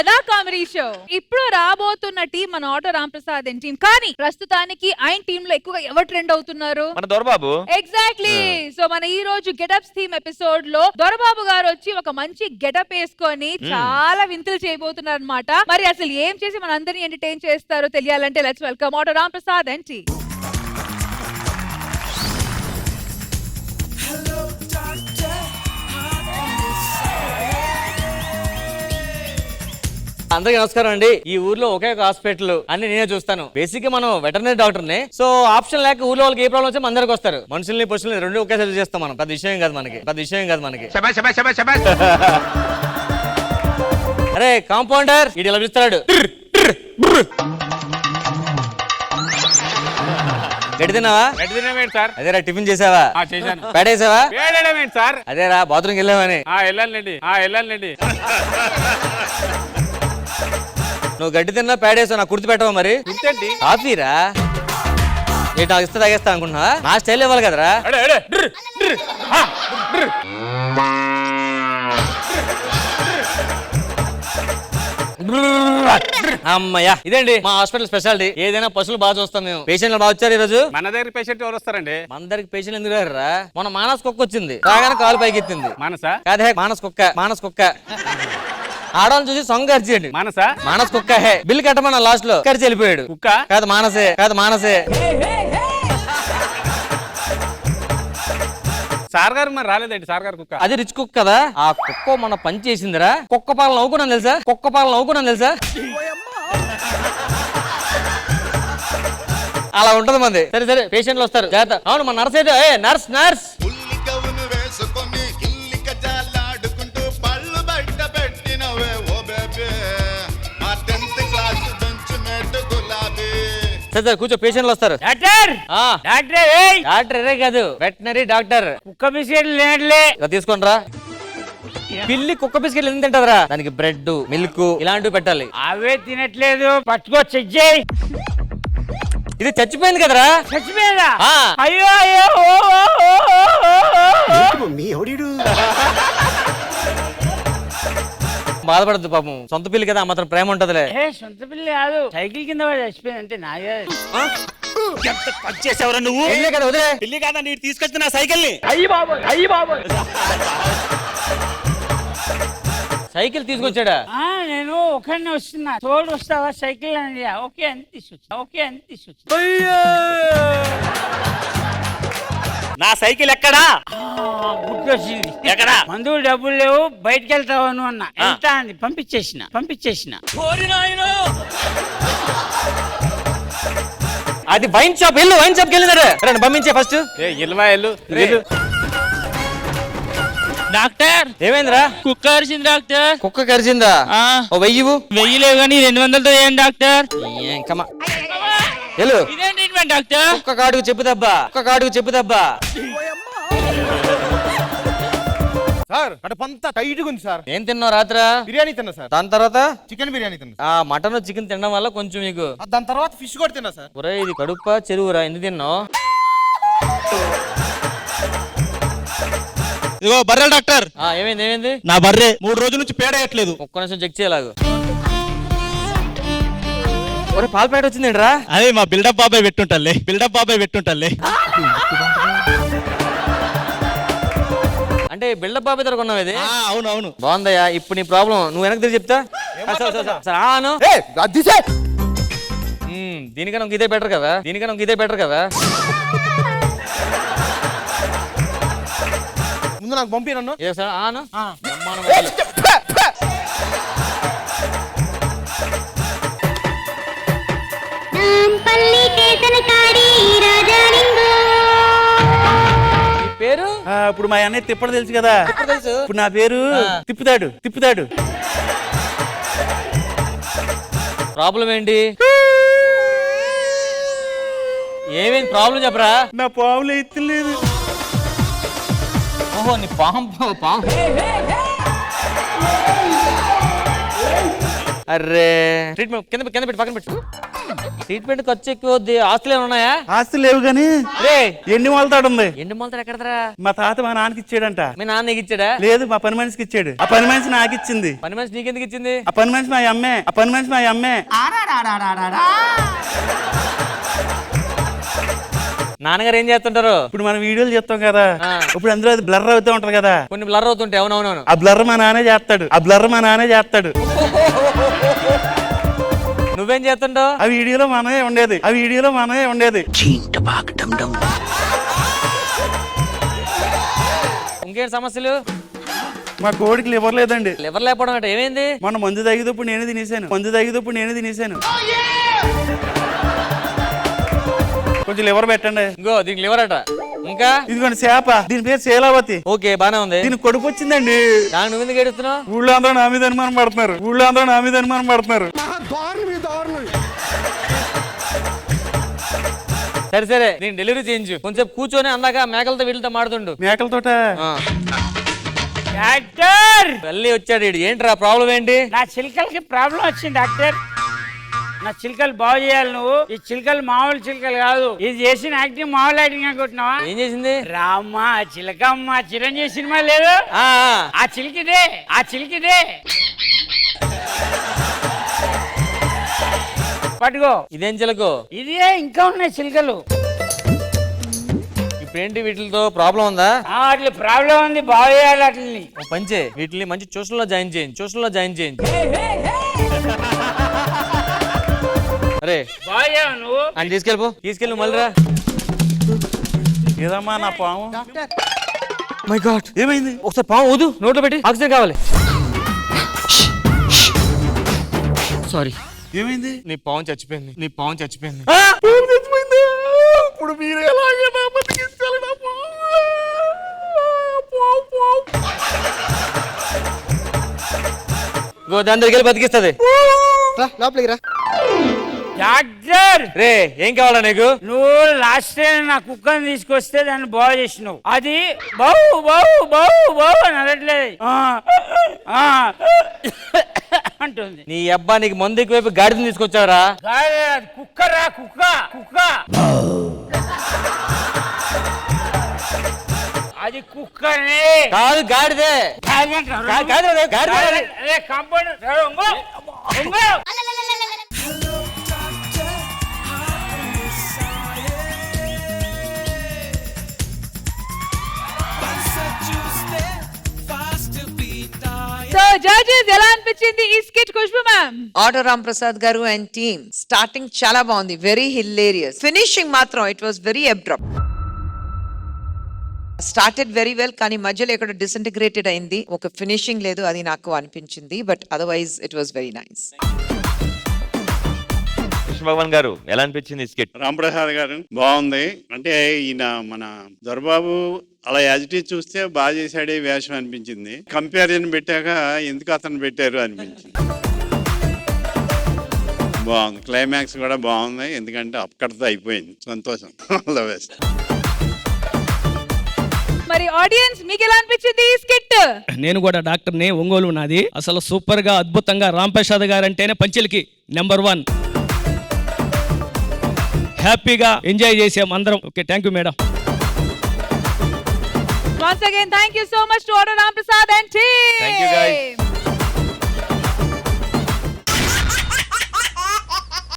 నా comedy show. ఇప్పుడు రాబోతున్న టీం మన ఆటో రాంప్రసాద్ టీం. కానీ ప్రస్తుతానికి ఆయన టీమ్ లో ఎక్కువగా ఎవరు ట్రెండ్ అవుతున్నారు? మన దొరబాబు. ఎగ్జాక్ట్లీ. సో మన ఈ రోజు గెటప్స్ థీమ్ ఎపిసోడ్ లో దొరబాబు గారు వచ్చి ఒక మంచి గెటప్ వేసుకొని చాలా వింతలు చేయబోతున్నారు అన్నమాట. మరి అసలు ఏం చేసి మన అందరినీ ఎంటర్టైన్ చేస్తారో తెలియాలంటే let's welcome auto Ramprasad team. అందరికీ నమస్కారం అండి. ఈ ఊర్లో ఒకే ఒక హాస్పిటల్ అన్ని నేనే చూస్తాను. బేసిక్ గా మనం వెటర్నరీ డాక్టర్ నే. సో ఆప్షన్ లేక ఊర్లో వాళ్ళకి ఏ ప్రాబ్లం వచ్చా అందరికి వస్తారు. మనుషుల్ని పశువుల్ని రెండు ఒకేసారి చేస్తాం మనం. పెద్ద విషయం కాదు మనకి. అరే కాంపౌండర్ ఇది ఇలా పిలుస్తాడు. గడిదినావా? సార్ అదేరా టిఫిన్ చేసావా? పేడేసావా? సార్ అదేరా బాత్రూమ్కి వెళ్ళావని. వెళ్ళాలండి. నువ్వు గడ్డి తిన్నా పేడేసావు నాకు గుర్తు పెట్టవా? మరి కాఫీరా ఏ నాకు ఇస్తా తాగేస్తా అనుకుంటున్నా? నా స్టైల్ ఇవ్వాలి కదరా. అమ్మయ్యా ఇదండి మా హాస్పిటల్ స్పెషాలిటీ. ఏదైనా పశువులు బాగా చూస్తాం మేము. పేషెంట్లు బాగా వచ్చారు ఈ రోజు. మన దగ్గర పేషెంట్ ఎవరు వస్తారండి? మన దగ్గర పేషెంట్ ఎందుకు రారా? మన మానస్ కుక్క వచ్చింది. రాగానే కాలు పైకి ఎత్తింది. కాదే మానస్ కుక్క ఆడవాళ్ళని చూసి సొంగ ఖర్చేయండి. మానస్ కుక్క హే బిల్ కట్టమన్న లాస్ట్ లో ఖర్చు వెళ్ళిపోయాడు. కుక్క కాదు మానసే. సార్ గారు మరి రాలేదండి. సార్ గారు కుక్క అది రిచ్ కుక్క కదా. ఆ కుక్క మొన్న పని చేసిందిరా. కుక్క పాలన నవ్వుకున్నాను తెలుసా. అలా ఉంటది మంది. సరే పేషెంట్లు వస్తారు జాగ్రత్త. అవును మన నర్స్ అయితే నర్స్ సరే కూర్చో. పేషెంట్లు వస్తారు. డాక్టర్ కాదు వెటనరీ డాక్టర్. కుక్క బిస్కెట్లు తీసుకోండి రా. పిల్లి కుక్క బిస్కెట్లు ఎందుకు తింటదరా? దానికి బ్రెడ్ మిల్క్ ఇలాంటివి పెట్టాలి. అవే తినట్లేదు. పట్టుకో చెక్ చేయి. ఇది చచ్చిపోయింది కదరా. చచ్చిపోయిందా? అయ్యో బాధపడద్దు పాపం. సొంత పిల్లి కదా మాత్రం ప్రేమ ఉంటదిలే. సొంత పిల్లి కాదు, సైకిల్ కింద చచ్చిపోయింది అంటే నాగే. చేసేవరా నువ్వు? కదా వదిలే. పిల్లి కాదా నీకు తీసుకొచ్చిన సైకిల్ ని? అయ్యి బాబు సైకిల్ తీసుకొచ్చాడా? నేను ఒకరిని వస్తున్నా. తోడు వస్తావా సైకిల్ అని? ఓకే అని తీసుకొచ్చా. నా సైకిల్ ఎక్కడా? గుర్తొచ్చింది. ఎక్కడా? మందులు డబ్బులు లేవు బయటకు వెళ్తావు అన్న. ఎంత అని పంపించేసిన. అది వైన్ షాప్ వెళ్ళినారు. పంపించే ఫస్ట్. డాక్టర్ ఏమైందిరా? కుక్క కరిచింది డాక్టర్. కుక్క కరిచిందా? 1000 లేవు కానీ 200తో ఏం డాక్టర్? ఇదేం ట్రీట్మెంట్ డాక్టర్? కుక్క కాడుకు చెప్పుదబ్బా. సార్ కడుపంతా టైట్ గా ఉంది సార్. ఏం తిన్నావు రాత్రా? బిర్యానీ తిన్నా సార్. దాని తర్వాత చికెన్ బిర్యానీ తిన్నా. మటన్ చికెన్ తినడం వల్ల కొంచెం మీకు. దాని తర్వాత ఫిష్ కూడా తిన్నా సార్. ఒరే ఇది కడుప చెరువురా, ఎందుకు తిన్నావు? ఇదిగో బర్రె డాక్టర్. ఏమైంది? నా బర్రె 3 రోజుల నుంచి పేడేయట్లేదు. ఒక్క నిమిషం చెక్ చేయలాగు. ఒరే పాలు పేడ వచ్చిందండి రా. అదే మా బిల్డప్ బాబాయ్ పెట్టుంటాలే. అంటే బిల్డప్ బాబాయ్ దగ్గర కొన్నావు ఇది? అవును. బాగుందయ్యా. ఇప్పుడు నీ ప్రాబ్లం నువ్వు వెనక్కి తిరిగి చెప్తా. దీనికన్నా ఇదే బెటర్ కదా. ముందు నాకు పంపి నన్ను. పేరు ఇప్పుడు మా అన్నయ్య తిప్పడు తెలుసు కదా. ఇప్పుడు నా పేరు తిప్పుతాడు. ప్రాబ్లం ఏంటి? ఏమేమి ప్రాబ్లం చెప్పరా? నా పావులు ఎత్తులేదు. ఓహో నీ పాము అర్రే ట్రీట్మెంట్ కింద కింద పెట్టి పక్కన పెట్టు. ట్రీట్మెంట్ ఖర్చు ఎక్కువ అవుద్ది. ఆస్తులు ఏమైనా ఉన్నాయా? ఆస్తులు లేవు గాని రే ఎన్ని మొలతాడు ఉంది. ఎండు మొలతాడు ఎక్కడదరా? మా తాత మా నాన్నకి ఇచ్చాడంట. మీ నాన్న నీకు ఇచ్చాడా? లేదు మా పని మనిషికి ఇచ్చాడు. ఆ పని మనిషి నాకు ఇచ్చింది. పని మనిషి నీకెందుకు ఇచ్చింది? ఆ పని మనిషి మా అమ్మే. ఆ పని మనిషి మా అమ్మే. నాన్నగారు ఏం చేస్తుంటారు? ఇప్పుడు మనం వీడియోలు చేస్తాం కదా, ఇప్పుడు అందులో అది బ్లర్ అవుతూ ఉంటది కదా, కొన్ని బ్లర్ అవుతుంటాయి. అవునవునవును. ఆ బ్లర్ మా నాన్నే చేస్తాడు. ఆ బ్లర్ మా నాన్నే చేస్తాడు. నువ్వేం చేస్తుంటావు? ఆ వీడియోలో మనమే ఉండేది. ఆ వీడియోలో మనమే ఉండేది. ఇంకేంటి సమస్యలు? మా కోడికి లివర్ లేదండి. లివర్ లేకపోవడం అంటే ఏమైంది? మొన్న మందు తగ్గినప్పుడు నేనే తినేసాను. మందు తగ్గినప్పుడు నేనే తినేసాను. కొంచెం లివర్ పెట్టండి. ఇంకో దీనికి లివర్ అట. ఇంకా ఇదిగోండి చేప. దీని పేరు శీలావతి. ఓకే బానే ఉంది. దీనికి కొడుకు వచ్చిందండి. దానికి నువ్వు ఎందుకు ఏడుస్తున్నావు? ఊళ్ళో అందరూ నా మీద అనుమానం పడుతున్నారు. ఊళ్ళో అందరూ నా మీద అనుమానం పడుతున్నారు. సరే సరే నేను డెలివరీ చేయించు. కొంచెం కూర్చొని అందాక మేకలతో వీళ్ళతో మాడుతుండు. మేకలతోట డాక్టర్ మళ్ళీ వచ్చాడు ఈడు. ఏంట్రా ప్రాబ్లం ఏంటి? నా చిలకలకి ప్రాబ్లం వచ్చింది డాక్టర్. నా చిలకలు బాగు చేయాలి నువ్వు. ఈ చిలకలు మామూలు చిలకలు కాదు. ఇది చేసిన యాక్టింగ్ మామూలు యాక్టింగ్ అనుకుంటున్నావా? ఏం చేసింది? రామ్మ చిలకమ్మ చిరంజీవి సినిమా లేదు, ఆ చిలికిదే, ఆ చిలికిదే. పట్టుకో. ఇదేం చిలకు? ఇదే ఇంకా ఉన్నాయి చిలకలు. ఇప్పుడేంటి వీటితో ప్రాబ్లం ఉందా? అట్లా ప్రాబ్లం ఉంది, బాగు చేయాలి వాటిని. పంచే వీటిని మంచి ట్యూషన్లో జాయిన్ చేయండి. ట్యూషన్లో జాయిన్ చేయండి. అరే బాగు చేయవు నువ్వు. అని తీసుకెళ్ళిపో. తీసుకెళ్ళి మళ్ళీ రా. ఏదమ్మా నా పాము? మై గాడ్ ఏమైంది? ఒకసారి పాము ఊదు, నోట్లో పెట్టి. ఆక్సిజన్ కావాలి. సారీ. ఏమైంది? నీ పాము చచ్చిపోయింది. నీ పాము చచ్చిపోయింది. పాము చచ్చిపోయింది. ఇప్పుడు మీరు ఎలాగే నా బతికించాలి నా పాము? దాని దగ్గరికి వెళ్ళి బతికిస్తుంది. లోపలికి రా. డాక్టర్ రే ఏం కావాలా నీకు? నువ్వు లాస్ట్ టైం నా కుక్కని తీసుకొస్తే దాన్ని బాగు చేసినావు. అది బౌ బౌ బౌ బౌ అని అనట్లేదు, అంటుంది. నీ అబ్బా నీకు మందు ఎక్కువైపు గాడిదని తీసుకొచ్చారా? అది కుక్కరా, కుక్క కుక్క. అది కుక్కనే కాదు గాడిదే. కాంపౌండ్. సో జడ్జెస్ ఎలా అనిపించింది ఈ skit Khushbu ma'am? Auto Ram Prasad గారు అండ్ టీమ్ స్టార్టింగ్ చాలా బాగుంది, వెరీ హిలేరియస్. ఫినిషింగ్ మాత్రం it was very abrupt. Started very well, కానీ మధ్యలో ఎక్కడ డిసింటిగ్రేటెడ్ అయింది. ఒక ఫినిషింగ్ లేదు, అది నాకు అనిపించింది. But otherwise it was very nice. Bhagwan garu ఎలా అనిపించింది స్కిట్? రాంప్రసాద్ గారు బాగుంది. అంటే ఈయన మన దొరబాబు అలా యాజిటీజ్ చూస్తే బాగా చేశాడే వేషం అనిపించింది. కంపారిజన్ పెట్టాక ఎందుకు అతను పెట్టారు అనిపించింది. బాగుంది. క్లైమాక్స్ కూడా బాగుంది, ఎందుకంటే అక్కడితో అయిపోయింది. సంతోషం. All the best. మరి ఆడియన్స్ మీకు ఎలా అనిపించింది ఈ స్కిట్? నేను కూడా డాక్టర్ని, ఒంగోలు నాది. అసలు సూపర్ గా అద్భుతంగా రామ్ ప్రసాద్ గారు అంటేనే పంచెలకి నెంబర్ 1. హ్యాపీగా ఎంజాయ్ చేసాం అందరం. Okay, thank you madam. Once again, thank you so much to Auto Ram Prasad and team. Thank you guys.